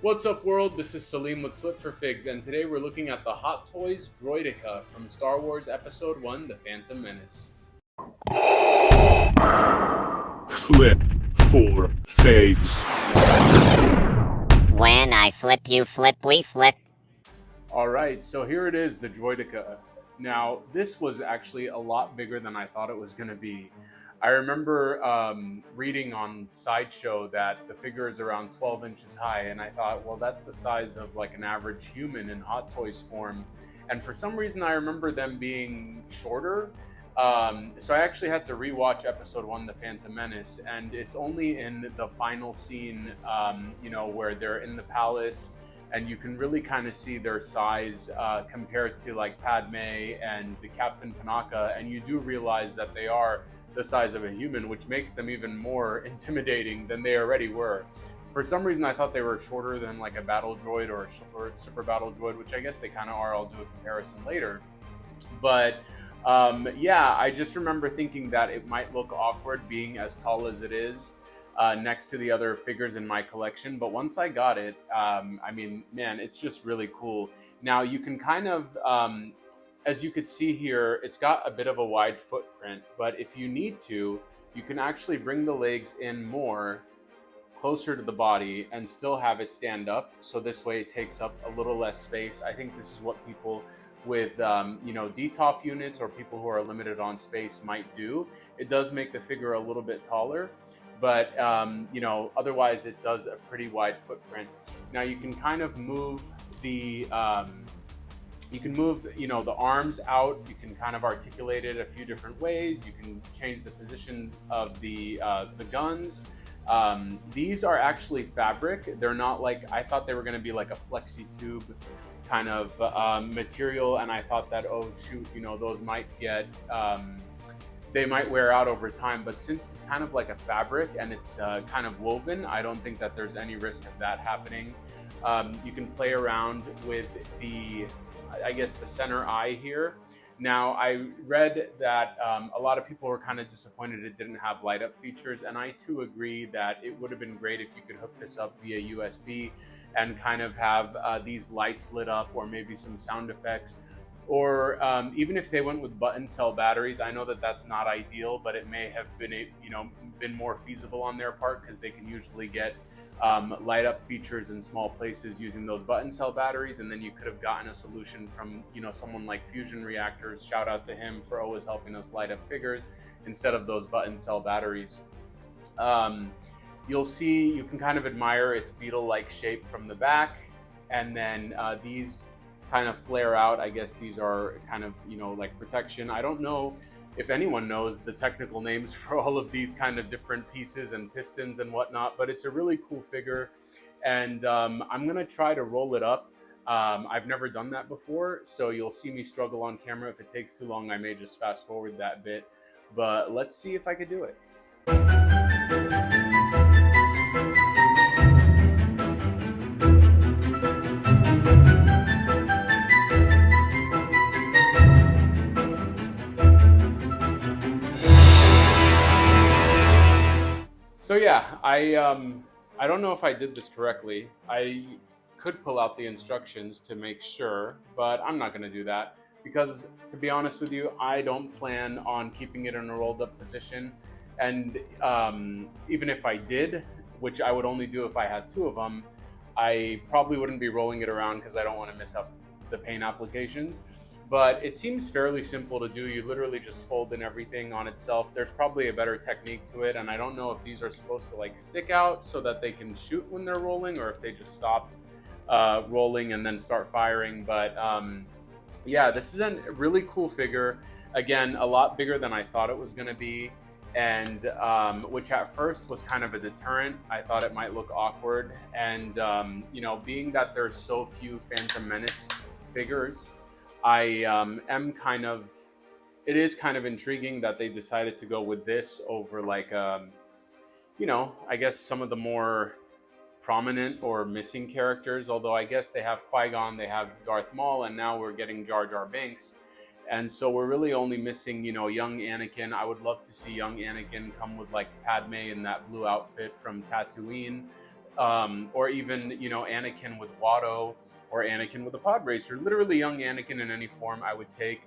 What's up, world? This is Salim with Flip for Figs, and today we're looking at the Hot Toys Droideka from Star Wars Episode 1, The Phantom Menace. Flip for Figs. When I flip, you flip, we flip. Alright, so here it is, the Droideka. Now, this was actually a lot bigger than I thought it was going to be. I remember reading on Sideshow that the figure is around 12 inches high, and I thought, well, that's the size of like an average human in Hot Toys form. And for some reason, I remember them being shorter. So I actually had to rewatch Episode 1, The Phantom Menace, and it's only in the final scene, where they're in the palace, and you can really kind of see their size compared to like Padme and the Captain Panaka, and you do realize that they are the size of a human, which makes them even more intimidating than they already were. For some reason, I thought they were shorter than like a Battle Droid or a Super Battle Droid, which I guess they kind of are. I'll do a comparison later. But yeah, I just remember thinking that it might look awkward being as tall as it is next to the other figures in my collection. But once I got it, I mean, man, it's just really cool. Now you can kind of, as you could see here, it's got a bit of a wide footprint, but if you need to, you can actually bring the legs in more closer to the body and still have it stand up. So this way it takes up a little less space. I think this is what people with DTOP units or people who are limited on space might do. It does make the figure a little bit taller, but otherwise it does a pretty wide footprint. Now you can kind of move the the arms out. You can kind of articulate it a few different ways. You can change the positions of the guns. These are actually fabric. They're not like, I thought they were going to be like a flexi tube kind of material, and I thought that, oh shoot, those might get they might wear out over time. But since it's kind of like a fabric and it's kind of woven, I don't think that there's any risk of that happening. You can play around with the center eye here. Now, I read that a lot of people were kind of disappointed it didn't have light up features, and I too agree that it would have been great if you could hook this up via USB and kind of have these lights lit up, or maybe some sound effects, or even if they went with button cell batteries. I know that that's not ideal, but it may have been more feasible on their part, because they can usually get light up features in small places using those button cell batteries. And then you could have gotten a solution from someone like Fusion Reactors. Shout out to him for always helping us light up figures instead of those button cell batteries. You'll see, you can kind of admire its beetle-like shape from the back, and then these kind of flare out. I guess these are kind of like protection. I don't know if anyone knows the technical names for all of these kind of different pieces and pistons and whatnot, but it's a really cool figure, and I'm gonna try to roll it up. I've never done that before, so you'll see me struggle on camera. If it takes too long, I may just fast forward that bit, but let's see if I could do it. So yeah, I don't know if I did this correctly. I could pull out the instructions to make sure, but I'm not going to do that, because to be honest with you, I don't plan on keeping it in a rolled up position. And even if I did, which I would only do if I had two of them, I probably wouldn't be rolling it around, because I don't want to miss up the paint applications. But it seems fairly simple to do. You literally just fold in everything on itself. There's probably a better technique to it, and I don't know if these are supposed to like stick out so that they can shoot when they're rolling, or if they just stop rolling and then start firing. But yeah, this is a really cool figure. Again, a lot bigger than I thought it was going to be, and which at first was kind of a deterrent. I thought it might look awkward, and being that there's so few Phantom Menace figures, I am kind of, it is kind of intriguing that they decided to go with this over like, I guess some of the more prominent or missing characters. Although I guess they have Qui-Gon, they have Darth Maul, and now we're getting Jar Jar Binks. And so we're really only missing, young Anakin. I would love to see young Anakin come with like Padme in that blue outfit from Tatooine. or even, you know, Anakin with Watto, or Anakin with a pod racer. Literally young Anakin in any form I would take.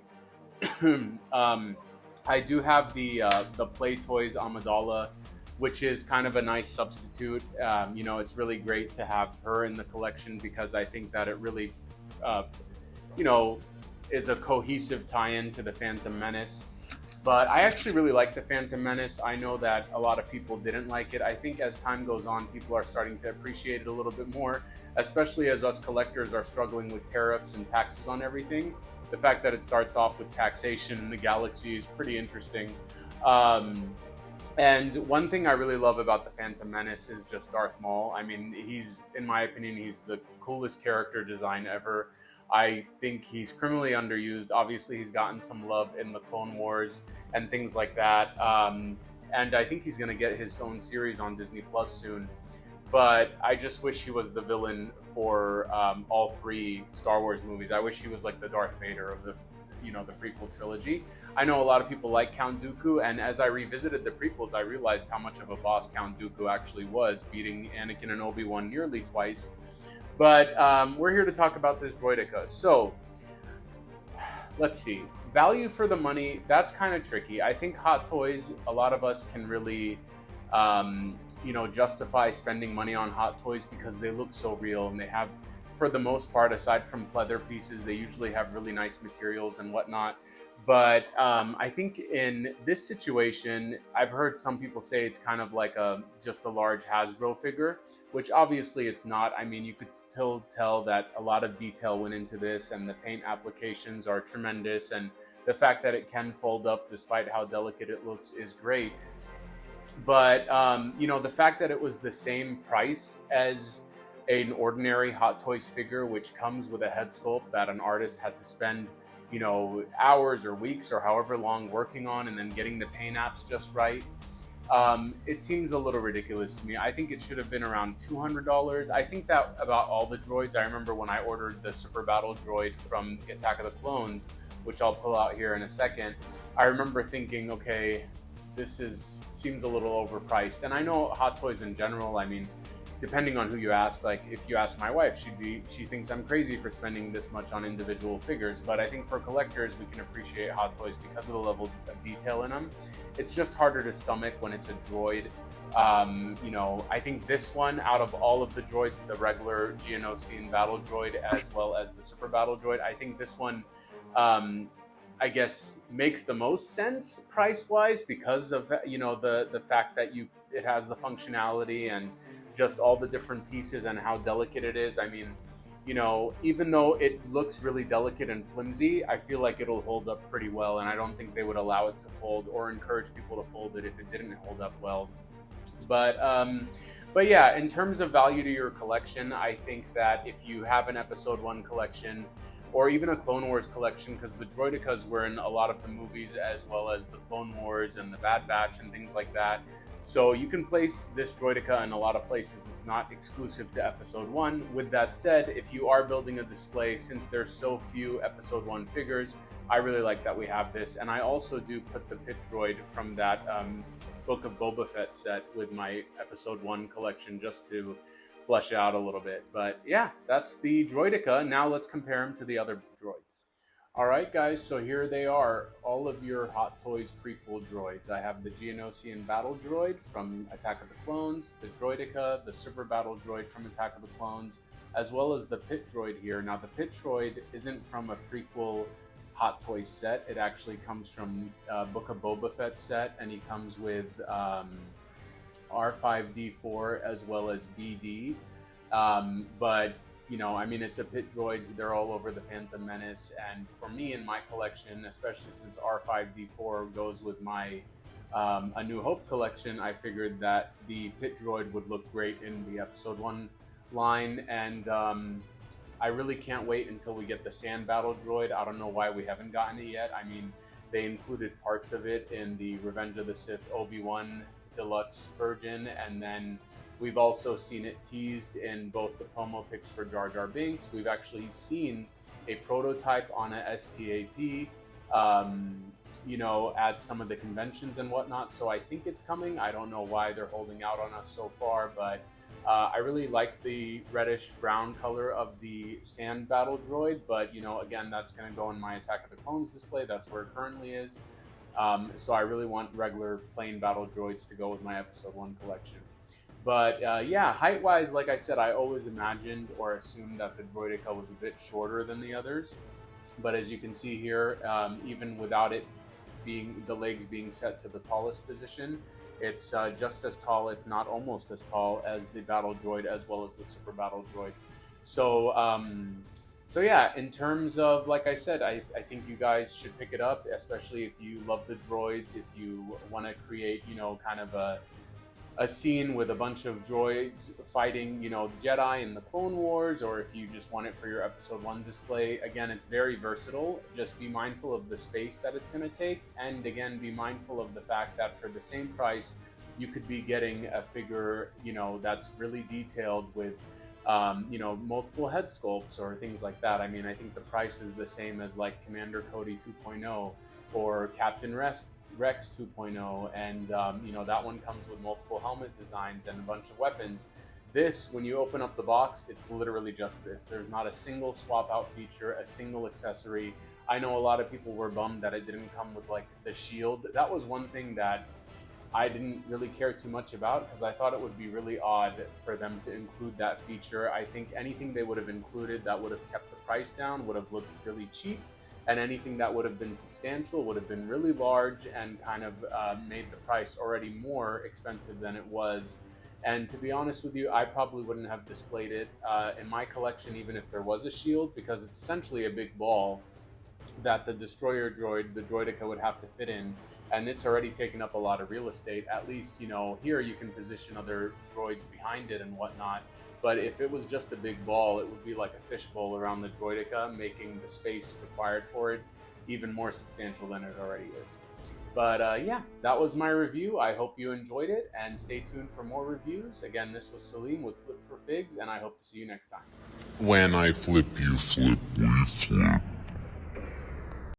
I do have the Play Toys Amidala, which is kind of a nice substitute. You know, it's really great to have her in the collection because I think that it really, uh, you know, is a cohesive tie-in to the Phantom Menace. But I actually really like the Phantom Menace. I know that a lot of people didn't like it. I think as time goes on, people are starting to appreciate it a little bit more, especially as us collectors are struggling with tariffs and taxes on everything. The fact that it starts off with taxation in the galaxy is pretty interesting. Um, and one thing I really love about the Phantom Menace is just Darth Maul. I mean, he's, in my opinion, he's the coolest character design ever. I think he's criminally underused. Obviously, he's gotten some love in the Clone Wars and things like that. And I think he's going to get his own series on Disney Plus soon. But I just wish he was the villain for all three Star Wars movies. I wish he was like the Darth Vader of the, you know, the prequel trilogy. I know a lot of people like Count Dooku, and as I revisited the prequels, I realized how much of a boss Count Dooku actually was, beating Anakin and Obi-Wan nearly twice. But we're here to talk about this Droideka. So let's see. Value for the money, that's kind of tricky. I think Hot Toys, a lot of us can really, you know, justify spending money on Hot Toys because they look so real, and they have, for the most part, aside from pleather pieces, they usually have really nice materials and whatnot. But I think in this situation, I've heard some people say it's kind of like just a large Hasbro figure, which obviously it's not. I mean, you could still tell that a lot of detail went into this, and the paint applications are tremendous, and the fact that it can fold up despite how delicate it looks is great. But you know, the fact that it was the same price as an ordinary Hot Toys figure, which comes with a head sculpt that an artist had to spend, you know, hours or weeks or however long working on, and then getting the paint apps just right, it seems a little ridiculous to me. I think it should have been around $200. I think that about all the droids. I remember when I ordered the Super Battle Droid from Attack of the Clones, which I'll pull out here in a second. I remember thinking, okay, seems a little overpriced. And I know Hot Toys in general, I mean, depending on who you ask, like if you ask my wife, she thinks I'm crazy for spending this much on individual figures. But I think for collectors, we can appreciate Hot Toys because of the level of detail in them. It's just harder to stomach when it's a droid. You know, I think this one, out of all of the droids, the regular Geonosian Battle Droid as well as the Super Battle Droid, I think this one, I guess, makes the most sense price-wise because of, you know, the fact that it has the functionality and just all the different pieces and how delicate it is. I mean, you know, even though it looks really delicate and flimsy, I feel like it'll hold up pretty well, and I don't think they would allow it to fold or encourage people to fold it if it didn't hold up well. But yeah, in terms of value to your collection, I think that if you have an Episode 1 collection, or even a Clone Wars collection, because the Droidekas were in a lot of the movies as well as the Clone Wars and the Bad Batch and things like that. So you can place this Droideka in a lot of places. It's not exclusive to Episode 1. With that said, if you are building a display, since there's so few Episode 1 figures, I really like that we have this. And I also do put the Pit Droid from that Book of Boba Fett set with my Episode 1 collection just to flesh it out a little bit. But yeah, that's the Droideka. Now let's compare them to the other droids. All right, guys, so here they are, all of your Hot Toys prequel droids. I have the Geonosian Battle Droid from Attack of the Clones, the Droideka, the Super Battle Droid from Attack of the Clones, as well as the Pit Droid here. Now, the Pit Droid isn't from a prequel Hot Toys set. It actually comes from Book of Boba Fett set, and he comes with R5D4 as well as BD. But you know, I mean, it's a Pit Droid. They're all over the Phantom Menace. And for me in my collection, especially since R5D4 goes with my A New Hope collection, I figured that the Pit Droid would look great in the Episode 1 line. And I really can't wait until we get the Sand Battle Droid. I don't know why we haven't gotten it yet. I mean, they included parts of it in the Revenge of the Sith Obi-Wan Deluxe version, and then we've also seen it teased in both the promo pics for Jar Jar Binks. We've actually seen a prototype on a STAP, you know, at some of the conventions and whatnot. So I think it's coming. I don't know why they're holding out on us so far, but I really like the reddish brown color of the Sand Battle Droid, but again, that's going to go in my Attack of the Clones display. That's where it currently is. So I really want regular plain Battle Droids to go with my Episode 1 collection. But yeah, height-wise, like I said, I always imagined or assumed that the Droideka was a bit shorter than the others. But as you can see here, even without it being the legs being set to the tallest position, it's just as tall, if not almost as tall, as the Battle Droid as well as the Super Battle Droid. So, so yeah, in terms of, like I said, I think you guys should pick it up, especially if you love the droids, if you want to create, kind of a scene with a bunch of droids fighting, Jedi in the Clone Wars, or if you just want it for your Episode 1 display. Again, it's very versatile. Just be mindful of the space that it's going to take, and again, be mindful of the fact that for the same price, you could be getting a figure, that's really detailed with, multiple head sculpts or things like that. I mean, I think the price is the same as like Commander Cody 2.0 or Captain Rex 2.0, and that one comes with multiple helmet designs and a bunch of weapons. This, when you open up the box, it's literally just this. There's not a single swap out feature, a single accessory. I know a lot of people were bummed that it didn't come with like the shield. That was one thing that I didn't really care too much about, because I thought it would be really odd for them to include that feature. I think anything they would have included that would have kept the price down would have looked really cheap, and anything that would have been substantial would have been really large and kind of made the price already more expensive than it was. And to be honest with you, I probably wouldn't have displayed it in my collection even if there was a shield, because it's essentially a big ball that the destroyer droid, the Droideka, would have to fit in, and it's already taken up a lot of real estate. At least, here you can position other droids behind it and whatnot. But if it was just a big ball, it would be like a fishbowl around the Droideka, making the space required for it even more substantial than it already is. But yeah, that was my review. I hope you enjoyed it, and stay tuned for more reviews. Again, this was Salim with Flip for Figs, and I hope to see you next time. When I flip, you flip, we flip.